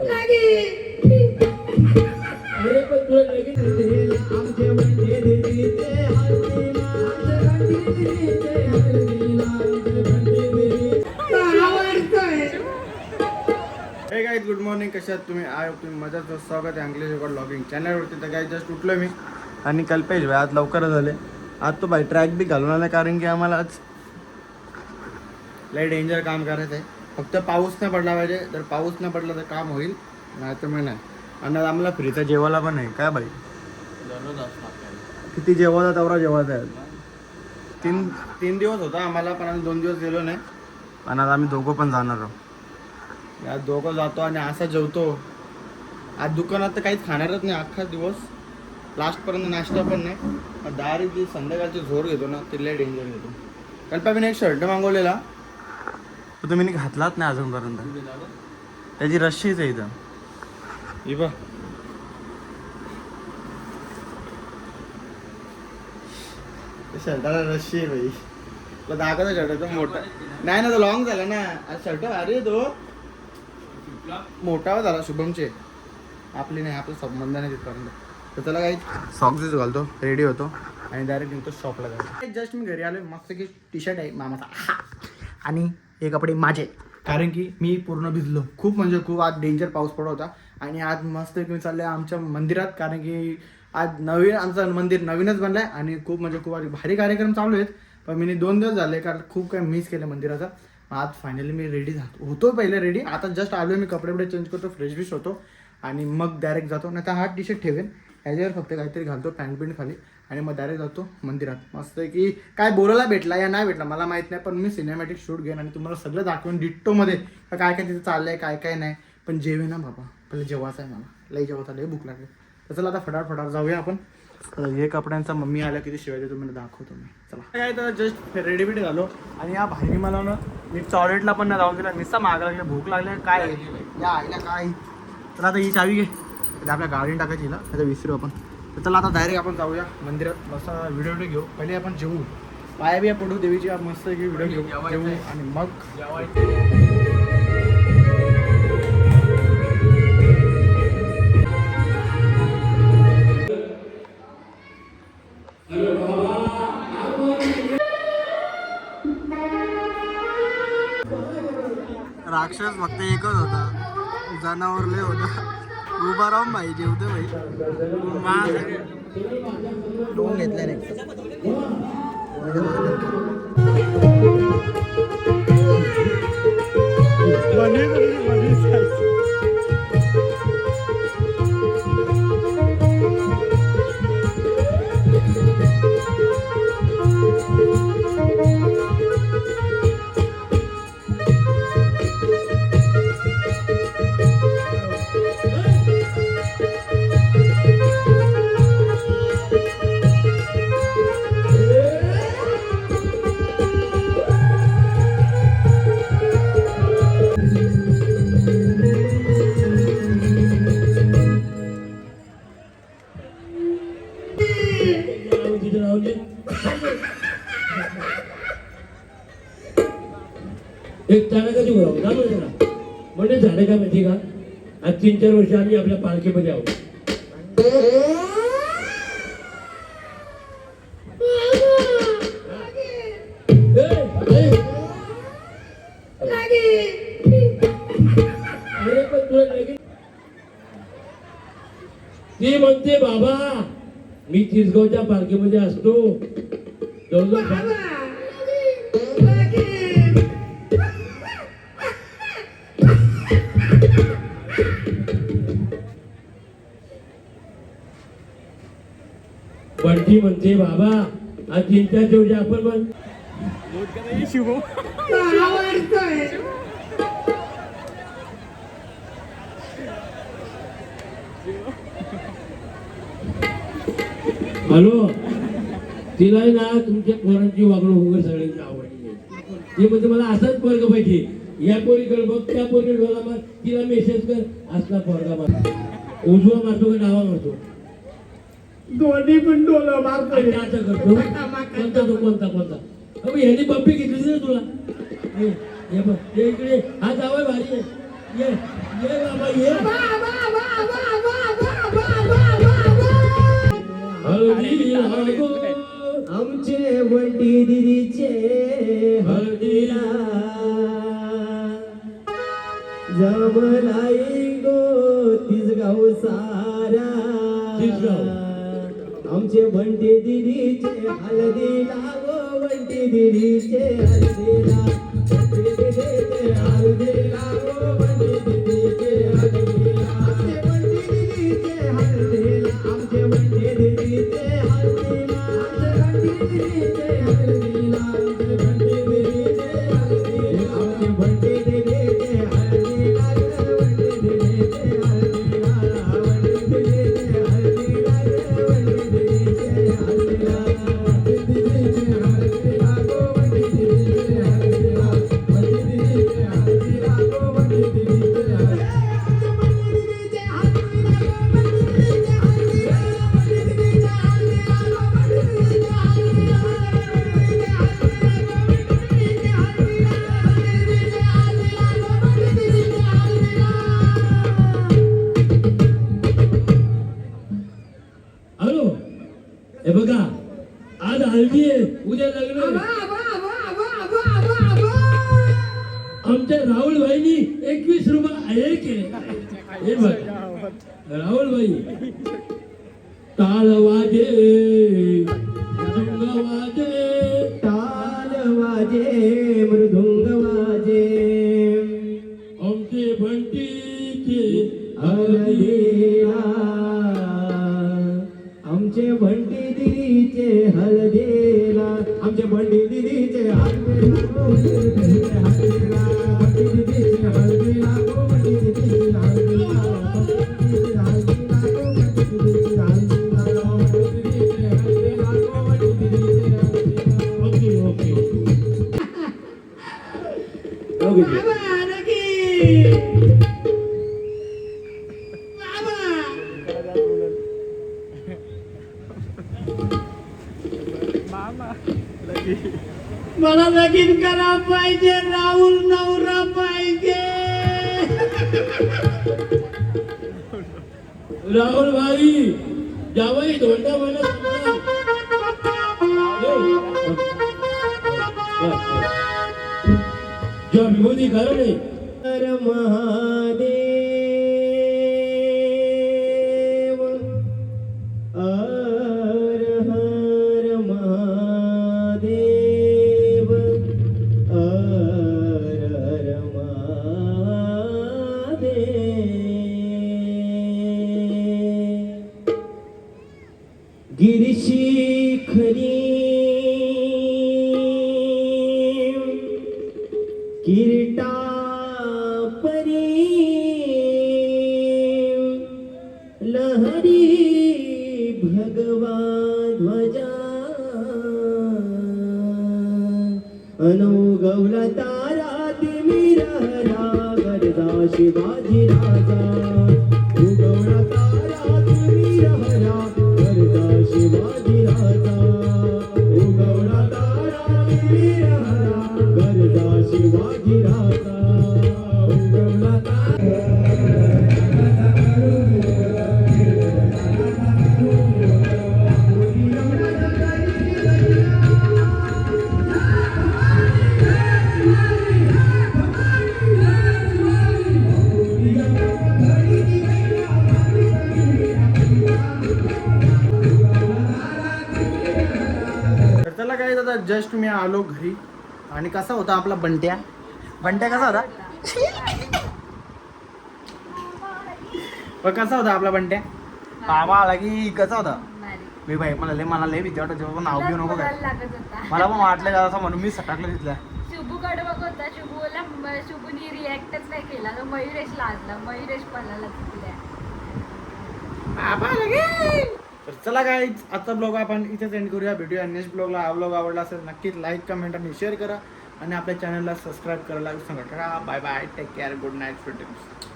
अरे पण तुला लगेच आमचे म्हणजे दिदीचे हळदीला, आमचे म्हणजे दिदीचे हळदीला, आमचे म्हणजे दिदीचे आवडतंय. हे गाईज गुड मॉर्निंग, कशा आहात तुम्ही? आय होप तुम्ही मजाच. स्वागत आहे अंग्लिश रेकॉर्ड लॉगिंग चॅनलवरती. तर काय जस्ट उठलो मी आणि कल्पेश भाई आज लवकर झाले. आज तो भाई ट्रॅक बी घालून आला कारण की आम्हाला आज लय डेंजर काम करायचं आहे. फक्त पाऊस नाही पडला पाहिजे. जर पाऊस नाही पडला तर काम होईल, नाही तर मग नाही. आणि आम्हाला फ्रीचा जेवायला पण आहे काय भाई? किती जेवायचा तेवढा जेवायचा आहे. तीन दिवस होता आम्हाला, पण आम्ही 2 दिवस गेलो नाही. पण आज आम्ही दोघं पण जाणार आहोत. आज दोघं जातो आणि असा जेवतो. आज दुकानात तर काहीच खाणारच नाही अख्खा दिवस. लास्टपर्यंत नाश्ता पण नाही. डायरेक्ट जी संध्याकाळची झोर घेतो ना, ते लय डेंजर घेतो. कारण मी एक शर्ट मागवलेला, तो तुम्ही घातलाच नाही अजूनपर्यंत. त्याची रश्शीच आहे इथं. ही बघ, शर्टाला रश्शी आहे भाई. तुला दाखवता शर्ट तो मोठा नाही ना, तो लॉंग झाला ना. आज शर्ट भारी आहे, तो मोठा झाला. शुभमचे आपली नाही, आपला संबंध नाही तिथपर्यंत. तर त्याला काही सॉक्सच घालतो, रेडी होतो आणि डायरेक्ट निघतो शॉपला जातो. जस्ट मी घरी आलो. मस्त की टी शर्ट आहे मामाचा आणि हे कपडे माझे, कारण की मी पूर्ण भिजलो खूप, म्हणजे खूप. आज डेंजर पाऊस पडत होता आणि आज मस्त मी चाललं आहे आमच्या मंदिरात, कारण की आज नवीन आमचं मंदिर नवीनच बनलं आहे आणि खूप म्हणजे खूप भारी कार्यक्रम चालू आहेत. पण मी 2 दिवस झाले कारण खूप काही मिस केलं मंदिराचा. आज फायनली मी रेडी होतो पहिले रेडी. आता जस्ट आलो मी, कपडे चेंज करतो, फ्रेश बिश होतो आणि मग डायरेक्ट जातो. नाही तर हा टी शर्ट ठेवेन, ह्याच्यावर फक्त काहीतरी घालतो पॅन्ट बिंट खाली आणि मग डायरेक्ट जातो मंदिरात. मस्त की काय बोलायला भेटला या नाही भेटला मला माहीत नाही, पण मी सिनेमॅटिक शूट घेईन आणि तुम्हाला सगळं दाखवून डिट्टोमध्ये काय काय तिथे चाललं आहे, काय काय नाही. पण जेवे ना बाबा, पहिले जेवायचं आहे मला. लई जेवायचं, लई भूक लागली. तर चला आता फटाफट जाऊया आपण. हे कपड्यांचा मम्मी आल्या किती शिवाय देतो तुम्हाला दाखवतो मी. चला काय तर जस्ट रेडी बिडी झालो आणि या भाईने मला ना, मी टॉयलेटला पण नाही जाऊन दिला. नुसता मागं लागले, भूक लागले काय या आईला काय. तर आता ही चावी घे, आपल्या गाडीने टाकायची ना, आता विसरू आपण. तर चला आता डायरेक्ट आपण जाऊया मंदिरात. मस्त व्हिडिओ घेऊ. पहिले आपण जेवू, पाया बिया पडू देवीची, मस्त की व्हिडिओ घेऊ जेवू आणि मग राक्षस फक्त एकच होता, जनावर लय होता. उभा राहून भाई जेवते भाई. दोन घेतल्या नाही. एक टाळ्याची म्हणजे झालं का माहिती का? आज 3-4 वर्ष आम्ही आपल्या पालखीमध्ये आहोत. अरे पण तुला लगेच ती म्हणते बाबा मी चिसगावच्या पालखीमध्ये असतो. बंटी म्हणते बाबा आज 3-4 दिवशी आपण पण हॅलो, तिला ना तुमच्या पोरांची वागणूक वगैरे सगळ्यांची आवडली. ती म्हणजे मला असाच पोरगा पाहिजे. या पोरीकडे बघ, त्या पोरीकडे डोला मार, तिला मेसेज कर, असला पोरगा मार. उजवा मारतो का डावा मारतो? दोन्ही पण डोला मारतो. असं करतो कोणता तो कोणता कोणता? ह्यानी पप्पी घेतली ना तुला. हे बघ, इकडे हा जावं भारी आहे. ये ये बाबा ये हळदी लागो आमचे वंटी दिदीचे हळदीला जमलाई गो तिसगाव सारा तिसगाव. आमचे वंटी दिदीचे हळदीला गो वंटी दिदीचे हळदीला वंटी दिदीचे हळदीला गो वंटी दिदीचे हळदीला आमचे वंटी दिदीचे हळदीला आमचे वंटी दिदीचे हळदीला आमचे वंटी दिदीचे हळदीला आमचे वंटी दिदीचे हळदीला आमचे वंटी दिदीचे हळदीला वंटी दिदीचे हळदीला वंटी दिदीचे हळदीला वंटी दिदीचे हळदीला वंटी दिदीचे हळदीला गो वंटी दिदीचे हळदीला वंटी दिदीचे हळदीला गो वंटी दिदीचे हळदीला हॅलो हे बघा आज हळदी आहे उद्या लग्न आहे. आमच्या राहुल भाईनी 21 रुपये आहे केले हे बघ राहुल भाई टाळ वाजे मृदुंग वाजे टाळ वाजे मृदुंग वाजे आमचे बंटीचे हळदीला आमचे बंटी दिदीचे हळदीला आमचे बंटी दिदीचे हळदीला बंटी दिदीचे हळदीला गो बंटी दिदीचे हळदीला बंटी दिदीचे हळदीला गो बंटी दिदीचे हळदीला बंटी दिदीचे हळदीला गो बंटी दिदीचे हळदीला ओके ओके ओके मला लगीन करा पाहिजे राहुल नवरा पाहिजे राहुल भाई जावई धोंडा मला जो विभूती करो नाही हर महादेव हर हर महादेव हर हर महादेव गिरिशिखरी किरीटा परी लहरी भगवा ध्वजा अनुगवला तारा तिमिरहरा गरजा शिवाजी राजा उगवला तारा तिमिरहरा गरजा शिवाजी राजा उगवला तारा तिमिरहरा गरजा शिवाजी राजा उगवला तारा तर चला काय आता जस्ट मी आलो घरी आणि कसा होता आपला बंट्या कसा होता कसा होता आपला बंट्या बाबा आला की कसा होता मी भाई मला लय भीती वाटत जेव्हा नाव घेऊ नको काय मला पण वाटलं का असं म्हणून मी सटाकलं तिथल्या शुभूकडे बघ होता शुभूनी रिॲक्टच नाही केला तर मयुरेश लाजला मयुरेश पळाला तिथल्या तर चला काय आजचा ब्लॉग आपण इथेच एंड करूया. भेटूया नेक्स्ट ब्लॉगला. हा ब्लॉग आवडला असेल नक्कीच लाईक कमेंट आणि शेअर करा आणि आपल्या चॅनलला सबस्क्राईब करायला विसरू नका. Bye bye, take care, good night, sweet dreams.